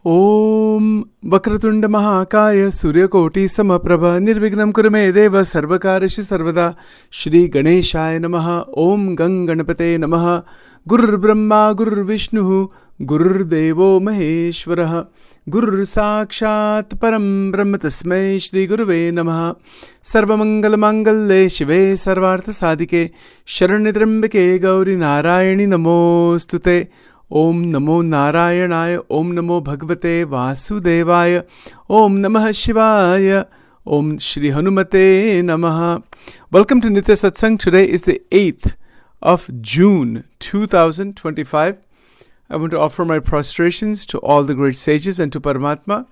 Om Vakratunda Mahakaya Suryakoti Samaprabha Nirvignam Kurame Deva Sarvakarishi Sarvada Shri Ganeshaya Namaha Om Ganganapate Namaha Gurur Brahma Gurur Vishnu Gurur Devo Maheshwaraha Gurur Sakshat Param Brahma Tasmai Shri Guruve Namaha Sarvamangal Mangalle Shive Sarvartha Sadike Sharanidrambike Gauri Narayani Namostute Om Namo Narayanaya, Om Namo Bhagavate Vasudevaya, Om Namah Shivaya, Om Shri Hanumate Namaha. Welcome to Nitya Satsang. Today is the 8th of June 2025. I want to offer my prostrations to all the great sages and to Paramatma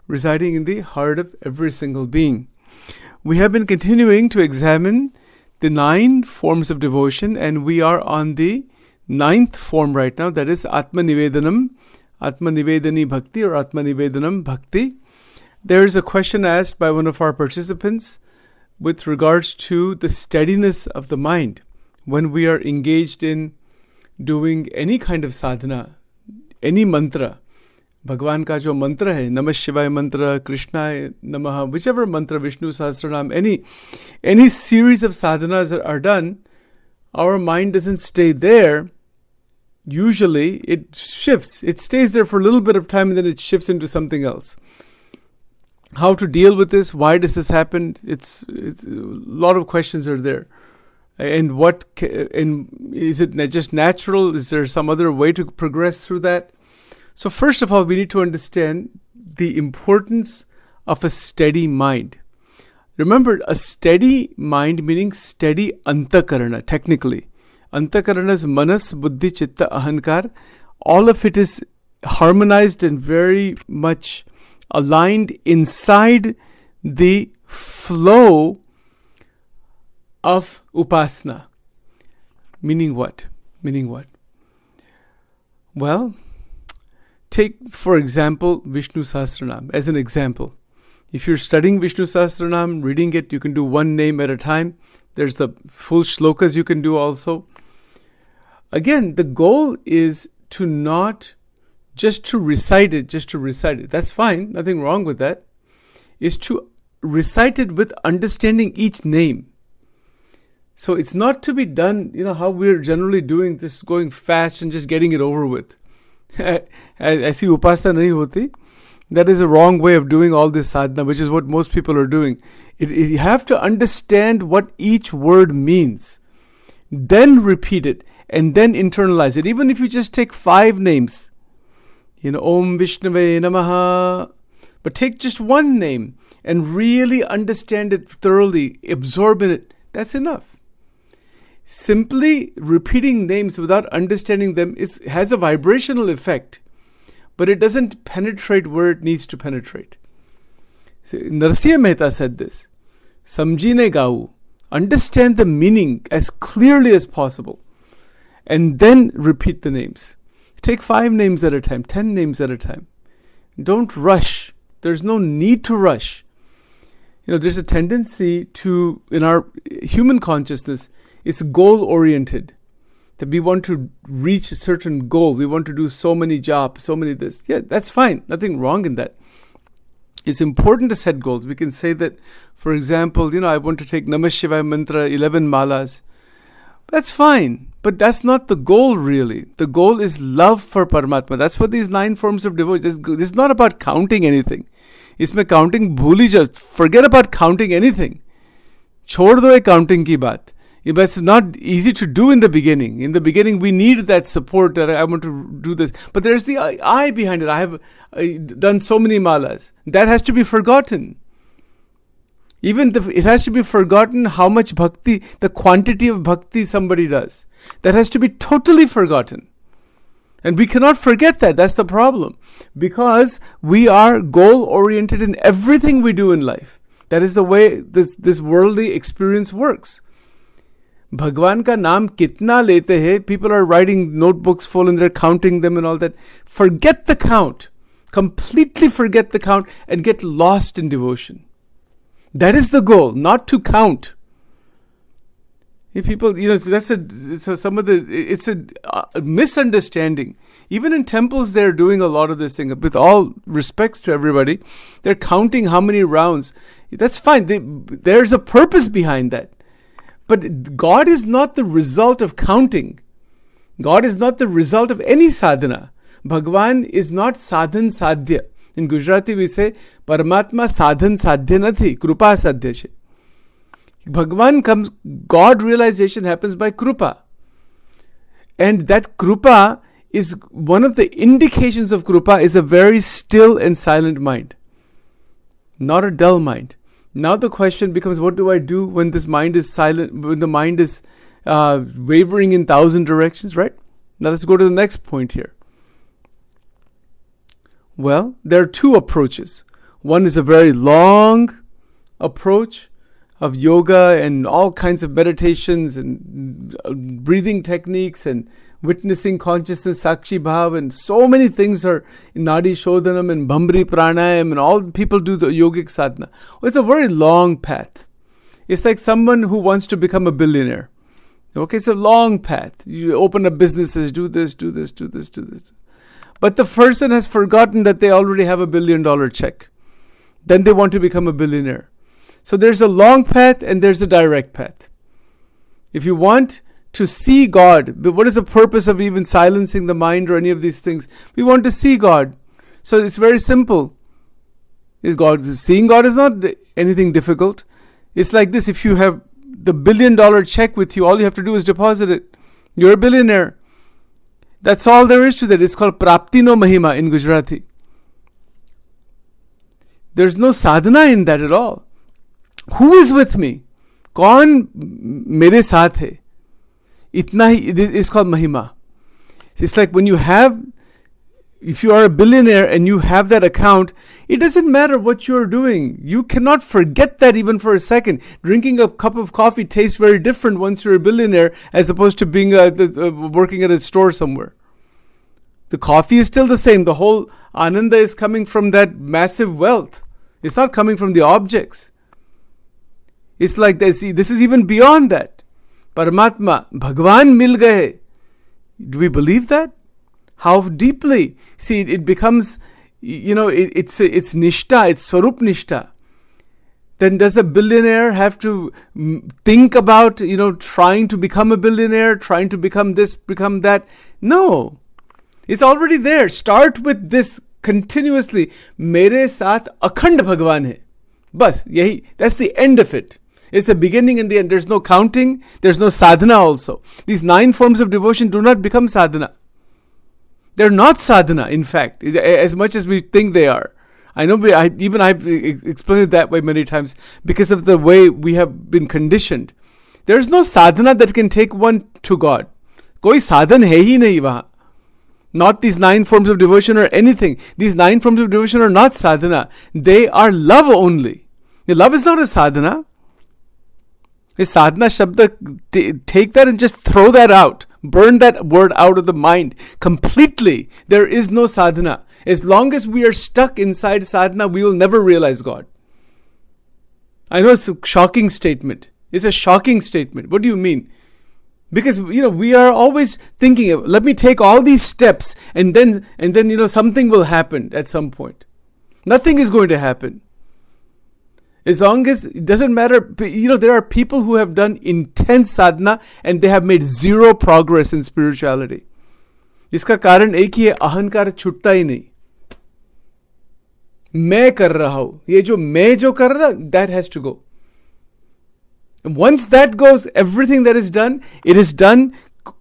residing in the heart of every single being. We have been continuing to examine the 9 forms of devotion, and we are on the 9th form right now, that is Ātma-Nivedanam, Ātma-Nivedani Bhakti or Ātma-Nivedanam Bhakti. There is a question asked by one of our participants with regards to the steadiness of the mind when we are engaged in doing any kind of sadhana, any mantra. Bhagwan ka jo mantra hai, Namah Shivaya mantra, Krishna Namaha, whichever mantra, Vishnu Sahasranam, any series of sadhanas that are done, our mind doesn't stay there. Usually it shifts. It stays there for a little bit of time and then it shifts into something else. How to deal with this? Why does this happen? It's a lot of questions are there. And is it just natural? Is there some other way to progress through that? So first of all, we need to understand the importance of a steady mind. Remember, a steady mind meaning steady antakarana, technically. Antakarana is manas, buddhi, chitta, ahankar. All of it is harmonized and very much aligned inside the flow of upasana. Meaning what? Well, take, for example, Vishnu Sahasranam as an example. If you're studying Vishnu Sahasranam, reading it, you can do one name at a time. There's the full shlokas you can do also. Again, the goal is to not just to recite it. That's fine, nothing wrong with that. Is to recite it with understanding each name. So it's not to be done, how we're generally doing this, going fast and just getting it over with. Aisi upasana nahi hoti. That is a wrong way of doing all this sadhana, which is what most people are doing. You have to understand what each word means. Then repeat it and then internalize it. Even if you just take 5 names, Om Vishnave Namaha, but take just one name and really understand it thoroughly, absorb in it, that's enough. Simply repeating names without understanding them has a vibrational effect, but it doesn't penetrate where it needs to penetrate. So, Narsiya Mehta said this, Samjhine gau, understand the meaning as clearly as possible, and then repeat the names. Take 5 names at a time, 10 names at a time. Don't rush. There's no need to rush. There's a tendency to, in our human consciousness, it's goal-oriented. That we want to reach a certain goal. We want to do so many jobs, so many this. Yeah, that's fine. Nothing wrong in that. It's important to set goals. We can say that, for example, I want to take Namah Shivaya mantra, 11 malas. That's fine. But that's not the goal really. The goal is love for Paramatma. That's what these 9 forms of devotion. It's not about counting anything. Isme counting bhul hi jao. Forget about counting anything. Chhod do ye counting ki baat. But it's not easy to do in the beginning. In the beginning, we need that support that I want to do this. But there's the I behind it. I have done so many malas. That has to be forgotten. It has to be forgotten how much bhakti, the quantity of bhakti somebody does. That has to be totally forgotten. And we cannot forget that. That's the problem. Because we are goal-oriented in everything we do in life. That is the way this worldly experience works. Bhagwan ka naam kitna lete hai. People are writing notebooks full and they're counting them and all that. Forget the count. Completely forget the count and get lost in devotion. That is the goal, not to count. People, it's a misunderstanding. Even in temples, they're doing a lot of this thing. With all respects to everybody, they're counting how many rounds. That's fine. There's a purpose behind that. But God is not the result of counting. God is not the result of any sadhana. Bhagwan is not sadhan sadhya. In Gujarati we say, Paramatma sadhan sadhya nathi, krupa sadhya che. Bhagwan comes, God realization happens by krupa. And that krupa is one of the indications of krupa is a very still and silent mind. Not a dull mind. Now the question becomes, what do I do when this mind is silent, when the mind is wavering in 1,000 directions, right? Now let's go to the next point here. Well, there are two approaches. One is a very long approach of yoga and all kinds of meditations and breathing techniques and witnessing consciousness, Sakshi Bhav, and so many things are in Nadi Shodhanam and Bhambri Pranayam, and all people do the yogic sadhana. Well, it's a very long path. It's like someone who wants to become a billionaire. Okay, it's a long path. You open up businesses, do this, do this, do this, do this. But the person has forgotten that they already have $1 billion check. Then they want to become a billionaire. So there's a long path and there's a direct path. If you want to see God, but what is the purpose of even silencing the mind or any of these things? We want to see God. So it's very simple. Seeing God is not anything difficult. It's like this: if you have the $1 billion check with you, all you have to do is deposit it. You're a billionaire. That's all there is to that. It's called Prapti no Mahima in Gujarati. There's no sadhana in that at all. Who is with me? Kaun mere saath hai? Itna hi, it is called Mahima. It's like when you have, if you are a billionaire and you have that account, it doesn't matter what you're doing. You cannot forget that even for a second. Drinking a cup of coffee tastes very different once you're a billionaire as opposed to being working at a store somewhere. The coffee is still the same. The whole ananda is coming from that massive wealth. It's not coming from the objects. It's like this is even beyond that. Paramatma, Bhagwan mil gaye. Do we believe that? How deeply? See, it becomes, it's nishta, it's swarup nishta. Then does a billionaire have to think about, trying to become a billionaire, trying to become this, become that? No. It's already there. Start with this continuously. Mere saath akhand Bhagwan hai. Bas, yahi, that's the end of it. It's the beginning and the end. There's no counting. There's no sadhana also. These 9 forms of devotion do not become sadhana. They're not sadhana, in fact, as much as we think they are. I know I've explained it that way many times because of the way we have been conditioned. There's no sadhana that can take one to God. Koi sadhan hai hi nahi wahan. Not these 9 forms of devotion or anything. These 9 forms of devotion are not sadhana. They are love only. The love is not a sadhana. A sadhana shabda, take that and just throw that out. Burn that word out of the mind completely. There is no sadhana. As long as we are stuck inside sadhana, we will never realize God. I know it's a shocking statement. It's a shocking statement. What do you mean? Because, we are always thinking, let me take all these steps and then, something will happen at some point. Nothing is going to happen. As long as, it doesn't matter, there are people who have done intense sadhana and they have made zero progress in spirituality. इसका कारण एक ही है, अहंकार छूटता ही नहीं. मैं कर रहा हूं, ये जो मैं जो कर रहा, that has to go. And once that goes, everything that is done, it is done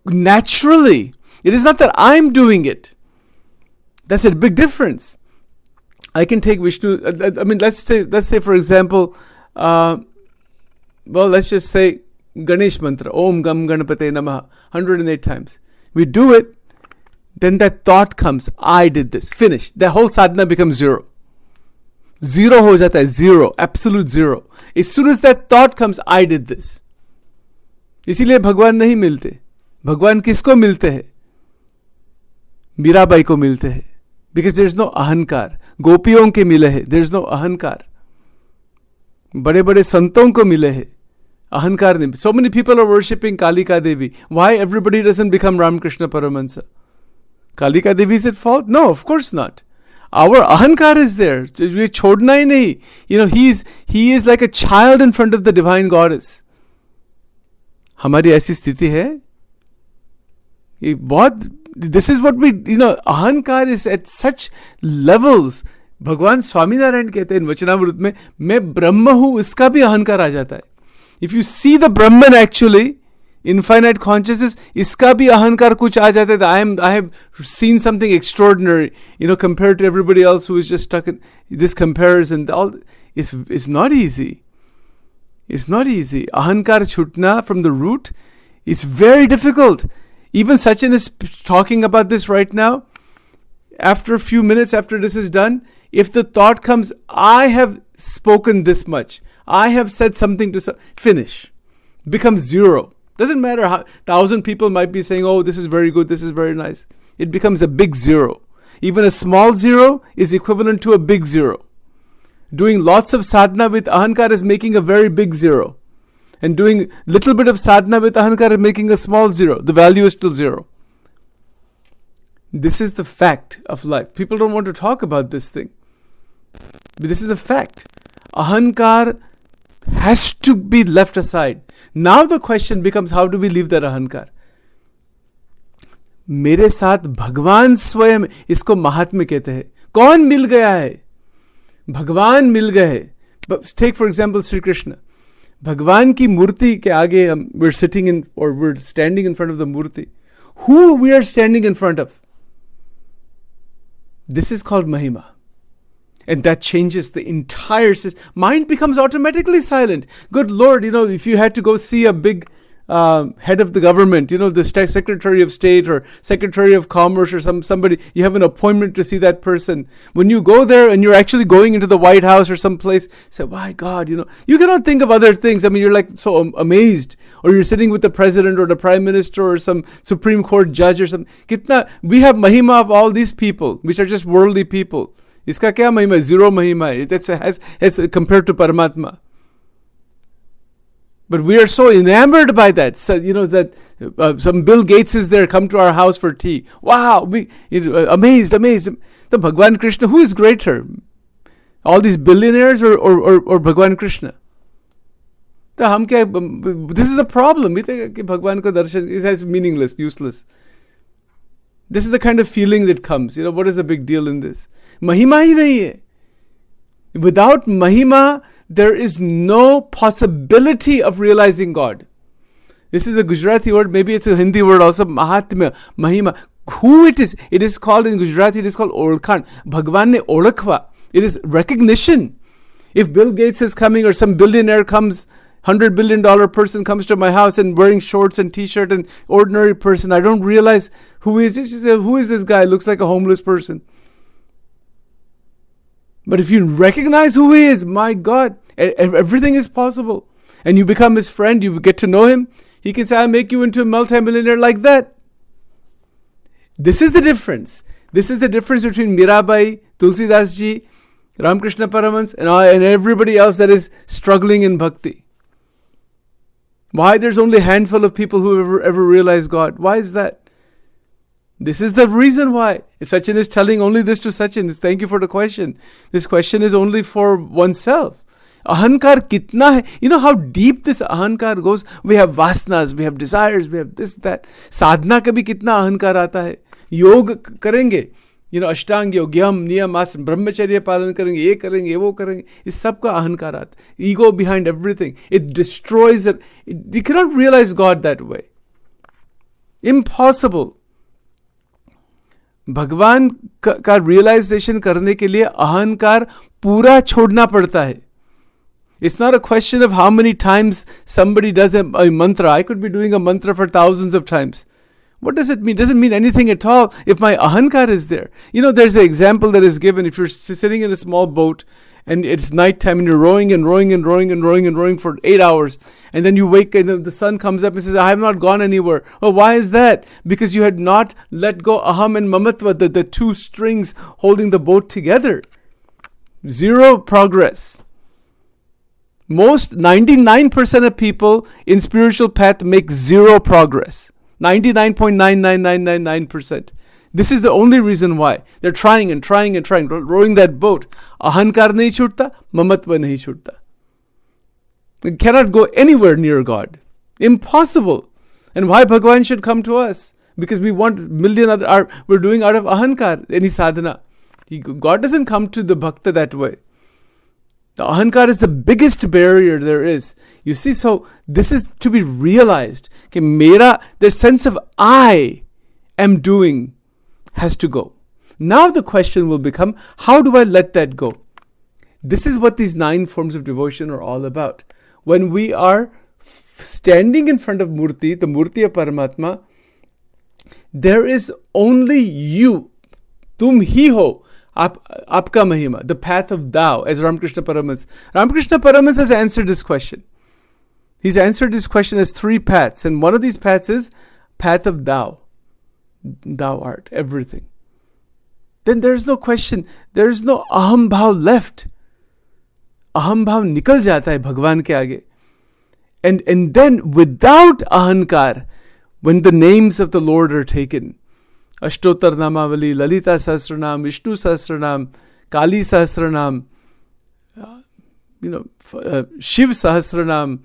naturally. It is not that I'm doing it. That's a big difference. I can take Vishnu. Let's say for example, let's just say Ganesh mantra, Om Gam Ganapate Namaha, 108 times. We do it, then that thought comes, I did this, finish. The whole sadhana becomes zero. Zero ho jata hai, zero, absolute zero. As soon as that thought comes, I did this. इसीलिए भगवान नहीं मिलते. भगवान किसको मिलते हैं? मीराबाई को मिलते हैं. Because there is no अहंकार. गोपियों के मिले हैं. There is no अहंकार. बड़े बड़े संतों को मिले हैं. Ahankar nahi. So many people are worshipping Kalika Devi. Why everybody doesn't become Ramakrishna Paramahansa? Kalika Devi is at fault? No, of course not. Our ahankar is there. We chodna hi nahi. He is like a child in front of the divine goddess. हमारी ऐसी स्थिति है. ये बहुत. This is what we, ahankar is at such levels. भगवान स्वामीनारायण कहते हैं इन वचनामृत में, मैं ब्रह्म हूं, इसका भी अहंकार आ जाता है. If you see the Brahman actually, infinite consciousness, इसका भी अहंकार कुछ आ जाता है. I have seen something extraordinary, compared to everybody else who is just stuck in this comparison. It's not easy. It's not easy. Ahankar chutna from the root is very difficult. Even Sachin is talking about this right now. After a few minutes after this is done, if the thought comes, I have spoken this much, I have said something to finish, becomes zero. Doesn't matter how 1,000 people might be saying, oh, this is very good, this is very nice. It becomes a big zero. Even a small zero is equivalent to a big zero. Doing lots of sadhana with ahankar is making a very big zero. And doing little bit of sadhana with ahankar is making a small zero. The value is still zero. This is the fact of life. People don't want to talk about this thing. But this is the fact. Ahankar has to be left aside. Now the question becomes, how do we leave that ahankar? मेरे साथ भगवान स्वयं, इसको महात्म्य कहते हैं. कौन मिल गया है? भगवान मिल गए. Take for example Sri Krishna. भगवान की मूर्ति के आगे we're sitting in, or we're standing in front of the Murthy. Who we are standing in front of? This is called Mahima. And that changes the entire system. Mind becomes automatically silent. Good Lord, if you had to go see a big head of the government, the Secretary of State or Secretary of Commerce or somebody, you have an appointment to see that person. When you go there and you're actually going into the White House or someplace, say, my God, you cannot think of other things. I mean, you're like so amazed. Or you're sitting with the president or the prime minister or some Supreme Court judge or something. We have mahima of all these people, which are just worldly people. इसका क्या महिमा? Zero महिमा. It's compared to Paramatma. But we are so enamored by that. So, that some Bill Gates is there, come to our house for tea. Wow, amazed. The Bhagwan Krishna, who is greater? All these billionaires or Bhagwan Krishna? This is the problem. We think Bhagwan ko darshan is meaningless, useless. This is the kind of feeling that comes. What is the big deal in this? Mahima hi nahi hai. Without mahima, there is no possibility of realizing God. This is a Gujarati word, maybe it's a Hindi word also, Mahatmya, Mahima. Who it is called in Gujarati, it is called Olkhan. Bhagwan ne Olakwa. It is recognition. If Bill Gates is coming or some billionaire comes, $100 billion person comes to my house and wearing shorts and t-shirt, and ordinary person, I don't realize who he is. She says, who is this guy? Looks like a homeless person. But if you recognize who he is, my God, everything is possible. And you become his friend, you get to know him. He can say, I'll make you into a multimillionaire like that. This is the difference. This is the difference between Mirabai, Tulsidas ji, Ramakrishna Paramahansa, and everybody else that is struggling in bhakti. Why there's only a handful of people who ever realize God? Why is that? This is the reason why. Sachin is telling only this to Sachin. Thank you for the question. This question is only for oneself. Ahankar kitna hai? You know how deep this ahankar goes? We have vasanas, we have desires, we have this, that. Sadhana ka bhi kitna ahankar aata hai. Yog karenge. Ashtang yog, yam, niyam, asana, brahmacharya palan karenge, ye karenge, wo karenge. Is sab ka ahankar aata. Ego behind everything. It destroys it. You cannot realize God that way. Impossible. भगवान का realisation करने के लिए अहंकार पूरा छोड़ना पड़ता है. It's not a question of how many times somebody does a mantra. I could be doing a mantra for thousands of times. What does it mean? It doesn't mean anything at all if my ahankar is there. There's an example that is given. If you're sitting in a small boat and it's nighttime and you're rowing for 8 hours, and then you wake and the sun comes up and says, I have not gone anywhere. Oh, why is that? Because you had not let go aham and mamatva, the two strings holding the boat together. Zero progress. Most 99% of people in spiritual path make zero progress. 99.99999%. This is the only reason why. They're trying and trying and trying, rowing that boat. Ahankar nahi chhutta, mamatva nahi chhutta. They cannot go anywhere near God. Impossible. And why Bhagavan should come to us? Because we want million other, we're doing out of ahankar, any sadhana. God doesn't come to the bhakta that way. The ahankar is the biggest barrier there is. You see, so this is to be realized. The sense of I am doing has to go. Now the question will become, how do I let that go? This is what these 9 forms of devotion are all about. When we are standing in front of Murti, the Murti of Paramatma, there is only you. Tum hi ho. Aapka Mahima, the path of thou, as Ramakrishna Paramahansa. Ramakrishna Paramahansa has answered this question. He's answered this question as 3 paths, and one of these paths is path of thou. Thou art everything. Then there's no question, there's no aham bhav left. Aham bhav nikal jata hai Bhagwan ke aage. And then without ahankar, when the names of the Lord are taken, Ashtotar Namavali, Lalita Sahasranam, Vishnu Sahasranam, Kali Sahasranam, Shiv Sahasranam,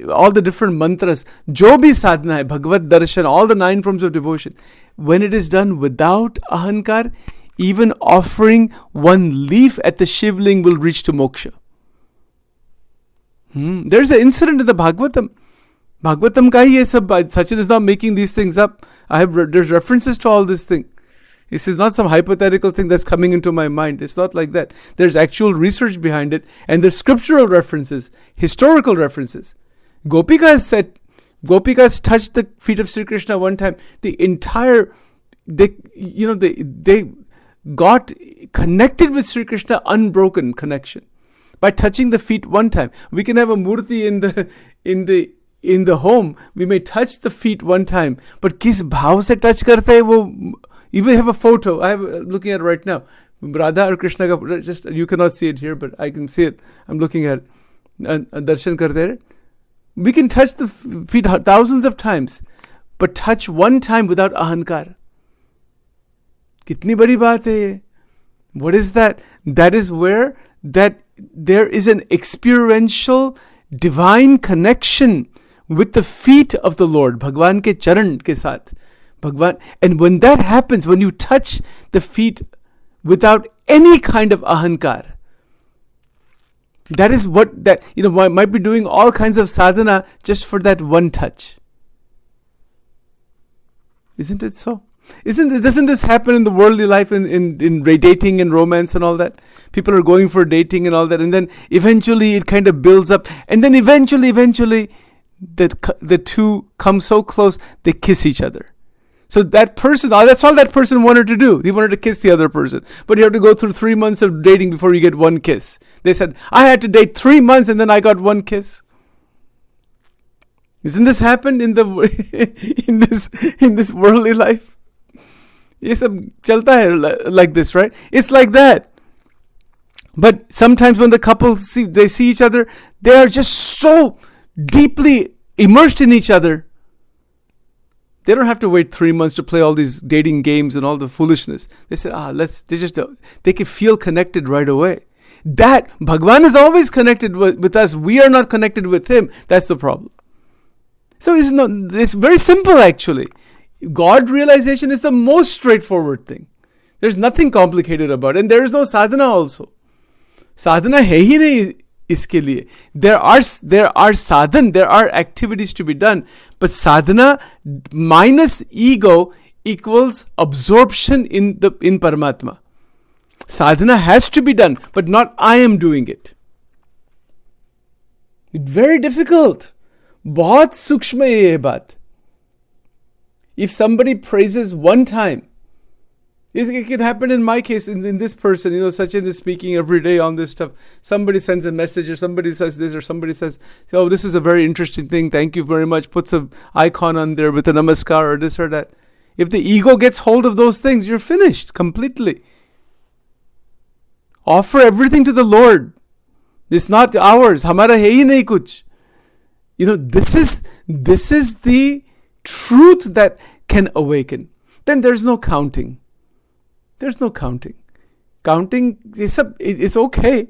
all the different mantras, jo bhi sadhana hai, Bhagavad Darshan, all the 9 forms of devotion, when it is done without ahankar, even offering 1 leaf at the Shivling will reach to moksha. There's an incident in the Bhagavatam. Bhagavatam ka hi ye sab, Sachin is not making these things up. There's references to all this thing. This is not some hypothetical thing that's coming into my mind. It's not like that. There's actual research behind it, and there's scriptural references, historical references. Gopikas touched the feet of Sri Krishna one time. They got connected with Sri Krishna, unbroken connection, by touching the feet one time. We can have a murti in the home, we may touch the feet one time, but kis bhav se touch karte hai wo, even have a photo. I'm looking at it right now. Radha or Krishna ka, just, you cannot see it here, but I can see it. I'm looking at it. Darshan karte hai. We can touch the feet thousands of times, but touch one time without ahankar. Kitni badi baat hai ye? What is that? That is where that there is an experiential divine connection with the feet of the Lord, Bhagwan ke charan ke saath. Bhagwan, and when that happens, when you touch the feet without any kind of ahankar, that is what that, might be doing all kinds of sadhana just for that one touch. Isn't it so? Doesn't this happen in the worldly life, in dating and romance and all that? People are going for dating and all that, and then eventually it kind of builds up, and then eventually the two come so close they kiss each other. So that person, that's all that person wanted to do. He wanted to kiss the other person, but you have to go through 3 months of dating before you get 1 kiss. They said, I had to date 3 months and then I got 1 kiss. Isn't this happened in this worldly life? Ye sab chalta hai like this, right? It's like that. But sometimes when the couple see each other, they are just so deeply immersed in each other. They don't have to wait 3 months to play all these dating games and all the foolishness. They said, they can feel connected right away. That Bhagwan is always connected with us. We are not connected with him. That's the problem. So it's very simple actually. God realization is the most straightforward thing. There's nothing complicated about it. And there is no sadhana also. Sadhana hai hi nahi iske liye. There are sadhan, there are activities to be done. But sadhana minus ego equals absorption in Paramatma. Sadhana has to be done, but not I am doing it. It's very difficult. बहुत सूक्ष्म है ये बात. If somebody praises one time, it can happen in my case, in this person, Sachin is speaking every day on this stuff. Somebody sends a message or somebody says this or somebody says, oh, this is a very interesting thing. Thank you very much. Puts an icon on there with a namaskar or this or that. If the ego gets hold of those things, you're finished completely. Offer everything to the Lord. It's not ours. हमारा है ही नहीं कुछ. This is the truth that can awaken. Then there's no counting. There's no counting. Counting is okay,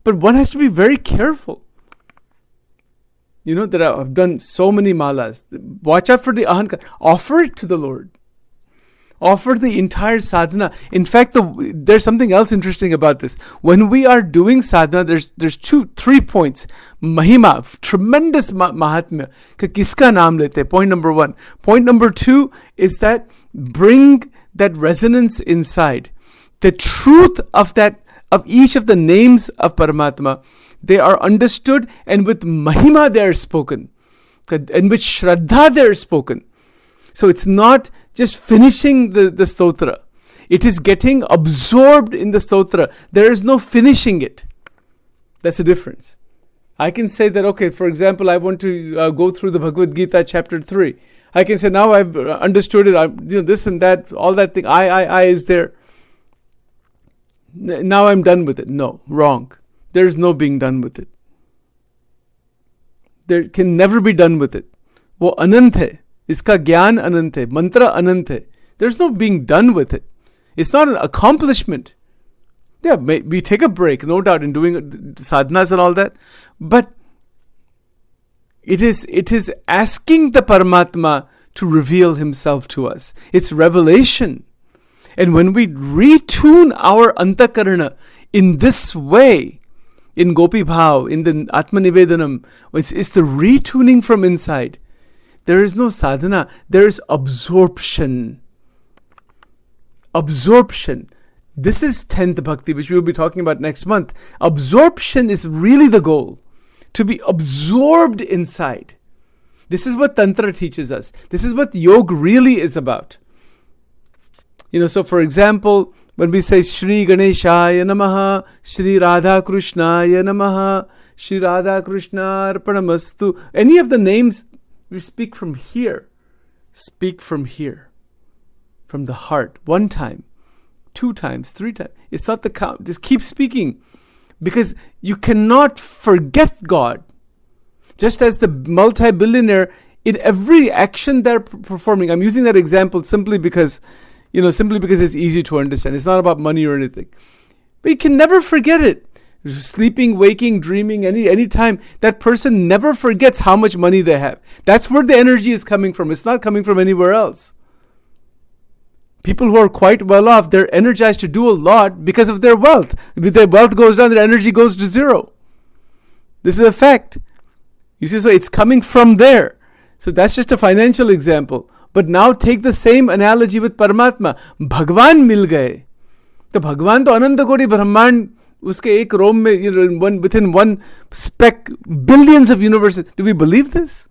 but one has to be very careful. That I've done so many malas. Watch out for the ahankar. Offer it to the Lord. Offer the entire sadhana. In fact, there's something else interesting about this. When we are doing sadhana, there's 3 points. Mahima, tremendous mahatmya. Kiska naam lete? Point number 1. Point number 2 is that bring that resonance inside. The truth of each of the names of Paramatma, they are understood, and with mahima they are spoken, and with shraddha they are spoken. So it's not just finishing the stotra. It is getting absorbed in the stotra. There is no finishing it. That's the difference. I can say that, okay, for example, I want to go through the Bhagavad Gita chapter 3. I can say, now I've understood it, this and that, all that thing, I is there. Now I'm done with it. No, wrong. There's no being done with it. There can never be done with it. वो अनंत है. इसका ज्ञान अनंत है. मंत्र अनंत है. There's no being done with it. It's not an accomplishment. Yeah, we take a break, no doubt, in doing sadhanas and all that. But it is asking the Paramatma to reveal himself to us. It's revelation. And when we retune our antakarana in this way, in Gopi Bhav, in the Ātma-Nivedanam, it's the retuning from inside. There is no sadhana, there is absorption. Absorption. This is 10th Bhakti, which we will be talking about next month. Absorption is really the goal. To be absorbed inside. This is what Tantra teaches us. This is what yoga really is about. So for example, when we say Shri Ganeshaya Namaha, Shri Radha Krishnaya Namaha, Shri Radha Krishna Arpanamastu, any of the names, we speak from here. Speak from here. From the heart. 1 time, 2 times, 3 times. It's not the count. Just keep speaking. Because you cannot forget God. Just as the multi-billionaire, in every action they're performing, I'm using that example simply because it's easy to understand. It's not about money or anything. But you can never forget it. Sleeping, waking, dreaming, any time, that person never forgets how much money they have. That's where the energy is coming from. It's not coming from anywhere else. People who are quite well off, they're energized to do a lot because of their wealth. If their wealth goes down, their energy goes to zero. This is a fact. You see, so it's coming from there. So that's just a financial example. But now take the same analogy with Paramatma. Bhagwan mil gaye. तो भगवान तो अनंत कोटि ब्रह्मांड उसके एक रोम में within one speck billions of universes. Do we believe this?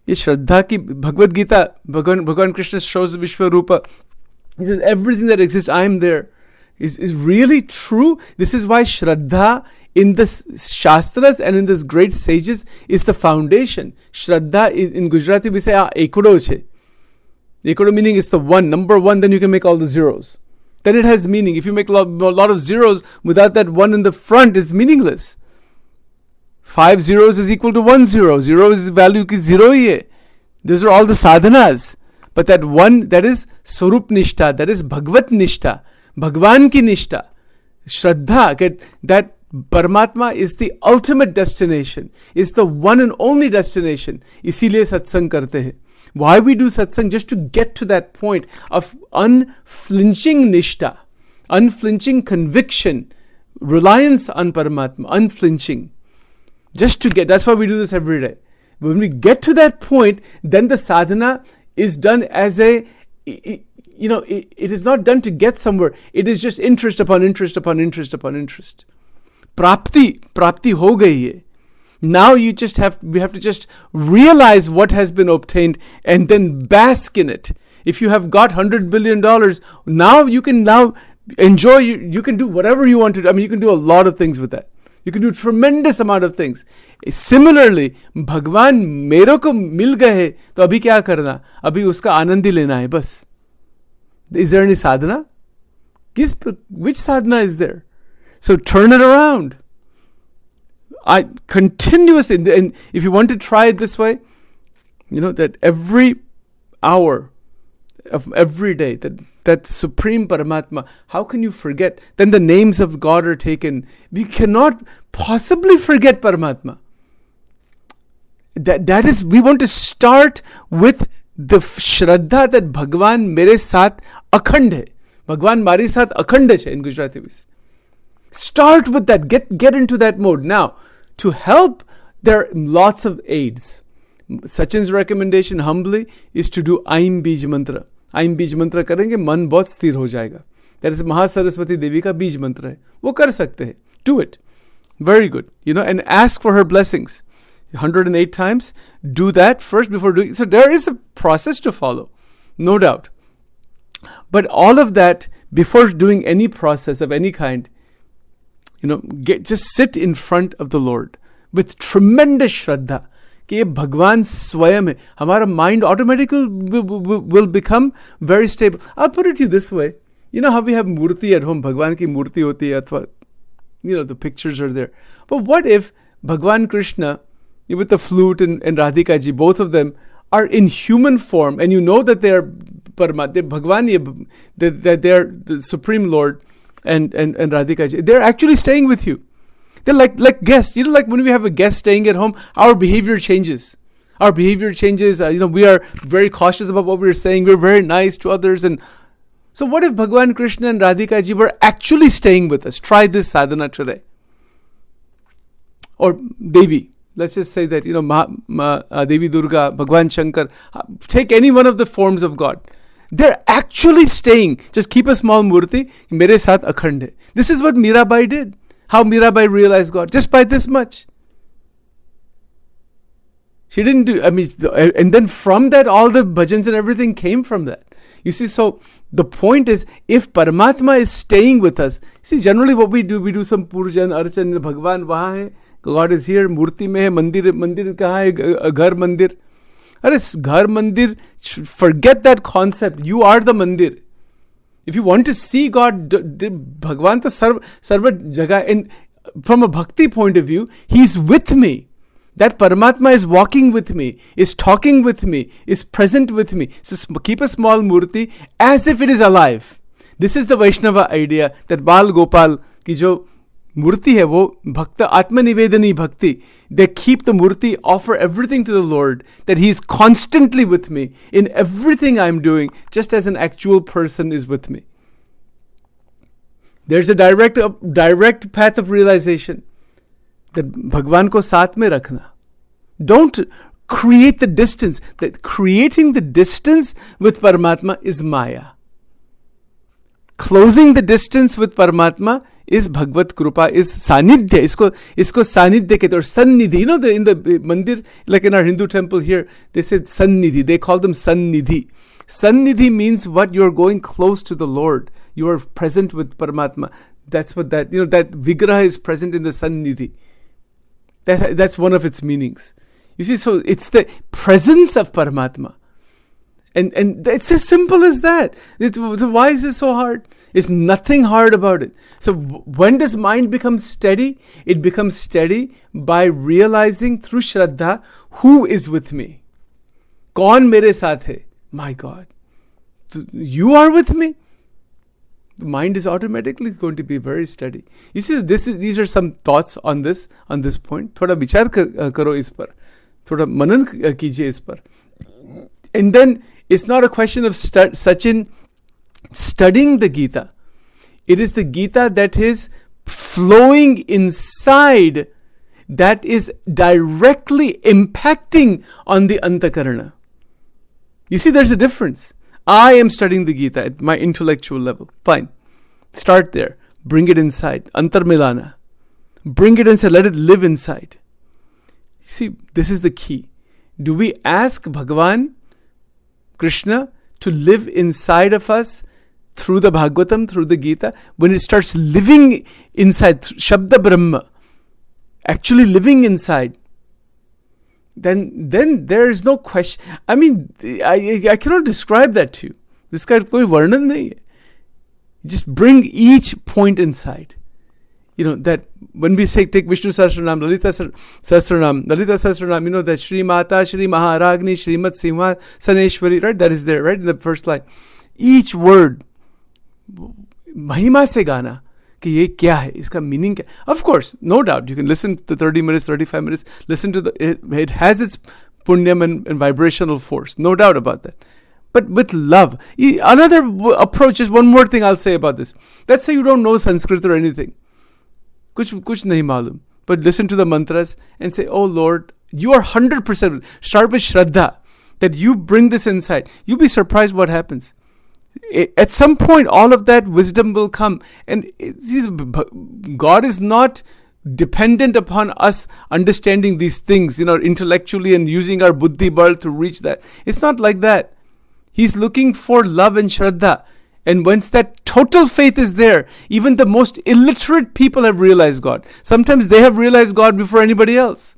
ये श्रद्धा की भगवद गीता भगवान Krishna shows Vishwa Rupa. He says everything that exists, I am there. Is really true. This is why Shraddha in the Shastras and in this great sages is the foundation. Shraddha in Gujarati we say ekado che. Ekado meaning is the one, number 1, then you can make all the zeros. Then it has meaning. If you make a lot of zeros without that 1 in the front, it's meaningless. 5 zeros is equal to 1 zero. 0 is value ki 0 hi hai. Those are all the sadhanas. But that one, that is Swarup Nishtha, that is Bhagvat Nishtha. Bhagwan ki Nishtha. Shraddha, that Paramatma is the ultimate destination, is the one and only destination. Isiliye satsang karte hai. Why we do satsang? Just to get to that point of unflinching Nishtha, unflinching conviction, reliance on Paramatma, unflinching. Just to get, that's why we do this every day. When we get to that point, then the sadhana is done as it is not done to get somewhere. It is just interest upon interest upon interest upon interest. Prapti ho gayi hai. Now we have to just realize what has been obtained and then bask in it. If you have got $100 billion, now you can enjoy, you can do whatever you want to do. I mean, you can do a lot of things with that. You can do a tremendous amount of things. Similarly, Bhagwan मेरे को मिल गए तो अभी क्या करना? अभी उसका आनंद ही लेना है बस. Is there any sadhana? Which sadhana is there? So turn it around. I continuously, and if you want to try it this way, that every hour of every day, that Supreme Paramatma, how can you forget? Then the names of God are taken. We cannot possibly forget Paramatma. That is, we want to start with the Shraddha that Bhagwan mere saath akhand hai. Bhagwan mari saath akhand hai in Gujarati we say. Start with that. Get into that mode. Now, to help, there are lots of aids. Sachin's recommendation humbly is to do Aim Bij Mantra. Aim Bij Mantra करेंगे मन बहुत स्थिर हो जाएगा. That is Mahasaraswati देवी का बीज मंत्र है. वो कर सकते हैं. Do it. Very good. And ask for her blessings. 108 times. Do that first before doing. So there is a process to follow. No doubt. But all of that, before doing any process of any kind, just sit in front of the Lord with tremendous Shraddha. कि ये भगवान स्वयं है. हमारा mind automatically will become very stable. I'll put it to you this way. You know how we have murti at home? भगवान की मूर्ति होती है अथवा the pictures are there. But what if Bhagwan Krishna with the flute and Radhika ji, both of them are in human form, and that they are Bhagwan, that they are the Supreme Lord and Radhika ji. They're actually staying with you. They're like guests. Like when we have a guest staying at home, our behavior changes. Our behavior changes. We are very cautious about what we're saying. We're very nice to others. And so what if Bhagwan Krishna and Radhika ji were actually staying with us? Try this sadhana today. Or Devi. Let's just say that, Devi Durga, Bhagwan Shankar. Take any one of the forms of God. They're actually staying. Just keep a small murti. Mere saath akhand hai. This is what Mirabai did. How Mirabai realized God? Just by this much. She didn't do, and then from that, all the bhajans and everything came from that. You see, so the point is, if Paramatma is staying with us, see, generally what we do some Purjan, Archan, Bhagwan wahan hai, God is here, Murti mein hai, mandir kahan hai, Ghar mandir. Arre, Ghar mandir, forget that concept. You are the mandir. If you want to see God, Bhagwan to sarva jagah. And from a bhakti point of view, He's with me. That Paramatma is walking with me, is talking with me, is present with me. So keep a small murti as if it is alive. This is the Vaishnava idea that Bal Gopal ki jo murti hai wo bhakta Ātma-Nivedanam bhakti. They keep the murti, offer everything to the Lord, that He is constantly with me in everything I'm doing, just as an actual person is with me. There's a direct path of realization that Bhagwan ko saath mein rakhna. Don't create the distance. That creating the distance with Paramatma is Maya. Closing the distance with Paramatma is Bhagavad Krupa, is Sanidhya. Isko Sanidhya kehte, or Sannidhi. In the mandir, like in our Hindu temple here, they said Sannidhi. They call them Sannidhi. Sannidhi means what? You're going close to the Lord. You are present with Paramatma. That's what that Vigraha is present in the Sannidhi. That's one of its meanings. You see, so it's the presence of Paramatma. And it's as simple as that. So why is it so hard? It's nothing hard about it. So when does mind become steady? It becomes steady by realizing through Shraddha, who is with me? Kaun mere saath hai? My God. You are with me? The mind is automatically going to be very steady. You see, these are some thoughts on this point. Thoda vichar karo is par. Thoda manan kijiye is par. And then it's not a question of Sachin studying the Gita. It is the Gita that is flowing inside, that is directly impacting on the Antakarana. You see, there's a difference. I am studying the Gita at my intellectual level. Fine. Start there. Bring it inside. Antarmilana. Bring it inside. Let it live inside. See, this is the key. Do we ask Bhagavan, Krishna, to live inside of us through the Bhagavatam, through the Gita? When it starts living inside, Shabda Brahma, actually living inside, then there is no question. I mean, I cannot describe that to you. Iska koi varnan nahi hai. Just bring each point inside. that when we say, take Vishnu Sahasranam, Lalita Sahasranam, that Shri Mata, Shri Maharagni, Shrimat Simha, Saneshwari, right? That is there, right? In the first line. Each word, Mahima se gana, कि ये क्या है, इसका meaning क्या? Of course, no doubt, you can listen to 30 minutes, 35 minutes, listen to it has its punyam and vibrational force, no doubt about that. But with love. Another approach is one more thing I'll say about this. Let's say you don't know Sanskrit or anything. Kuch nahi malum. But listen to the mantras and say, oh Lord, you are 100% sharp with Shraddha, that you bring this insight. You'll be surprised what happens. At some point, all of that wisdom will come. And see, God is not dependent upon us understanding these things, intellectually and using our buddhi bal to reach that. It's not like that. He's looking for love and Shraddha. And once that total faith is there, even the most illiterate people have realized God. Sometimes they have realized God before anybody else.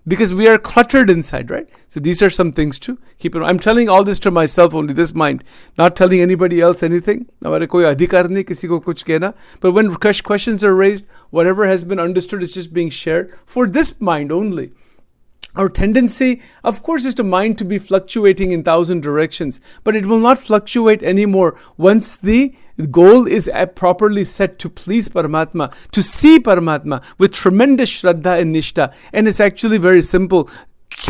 Because we are cluttered inside, right? So these are some things to keep in mind. I'm telling all this to myself only, this mind. Not telling anybody else anything. Hamare koi adhikar nahi kisi ko kuch kehna. But when questions are raised, whatever has been understood is just being shared for this mind only. Our tendency, of course, is to mind to be fluctuating in 1,000 directions. But it will not fluctuate anymore once the goal is properly set to please Paramatma, to see Paramatma with tremendous Shraddha and Nishta. And it's actually very simple.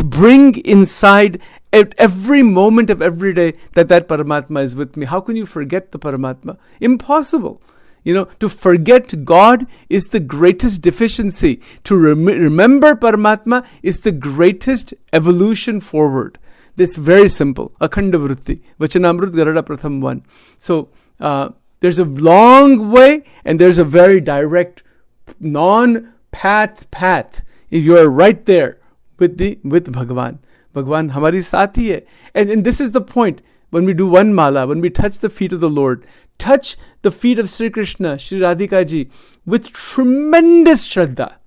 Bring inside at every moment of every day that Paramatma is with me. How can you forget the Paramatma? Impossible. To forget God is the greatest deficiency. To remember Paramatma is the greatest evolution forward. This very simple. Akhanda Vritti. Vachanamrut Garada Pratham 1. So, there's a long way and there's a very direct non-path. You are right there with Bhagavan. Bhagavan hamari saathi hai. And this is the point. When we do one mala, when we touch the feet of the Lord, touch the feet of Sri Krishna, Sri Radhika ji, with tremendous Shraddha.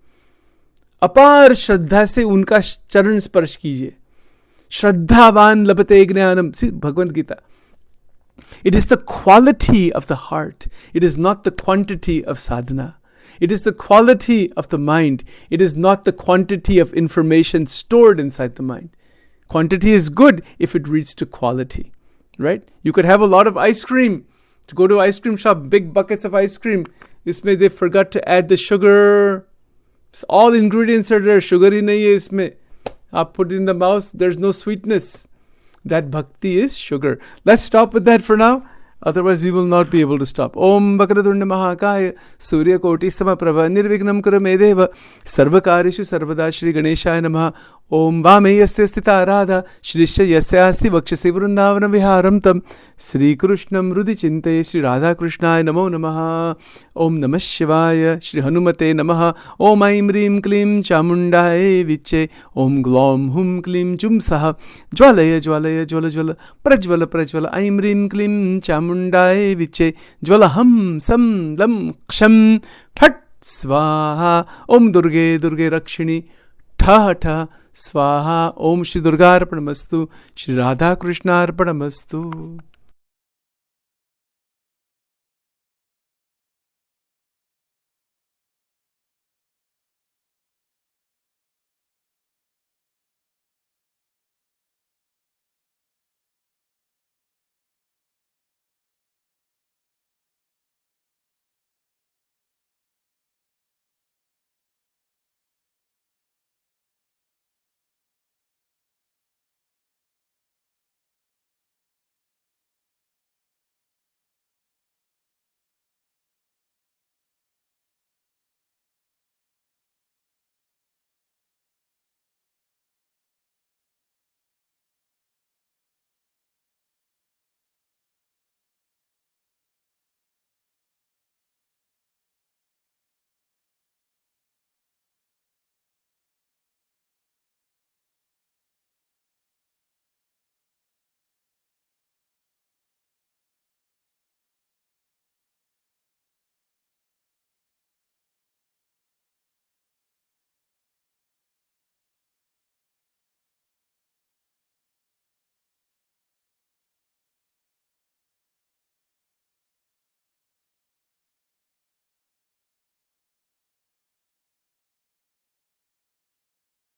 Apar Shraddha se unka charan sparsh kijiye. Shraddhavan labate gnanam. See, Bhagavad Gita. It is the quality of the heart. It is not the quantity of sadhana. It is the quality of the mind. It is not the quantity of information stored inside the mind. Quantity is good if it reaches to quality. Right? You could have a lot of ice cream. To go to ice cream shop, big buckets of ice cream. Isme they forgot to add the sugar. All ingredients are there. Sugar hi nahi hai isme. Aap put it in the mouth. There's no sweetness. That bhakti is sugar. Let's stop with that for now. Otherwise, we will not be able to stop. Om Vakradurna Mahakaya Surya Koti Samaprabha Nirvignam Kuramedeva Sarvakarishu Sarvada Shri Ganeshaya Namaha Om Vame Yasya Sita Radha Shrishya Yasya Asti Vakshasi Vrindavana Viharam Tam Sri Krishnam Rudi Chintaye Shri Radha Krishnaya Namo Namaha Om Namah Shivaya Shri Hanumate Namaha Om Aim Rim Klim Chamundaye Viche Om Glom Hum Klim Jumsaha Jwalaya Jwalaya Jwala Jwala Prajwala Prajwala Aim Rim Klim Chamundaye Viche Jwala Ham Sam Lam Ksham Phat Swaha Om Durge Durge Rakshini Tha Tha Swaha Om Shri Durga Arpanamastu Shri Radha Krishna Arpanamastu.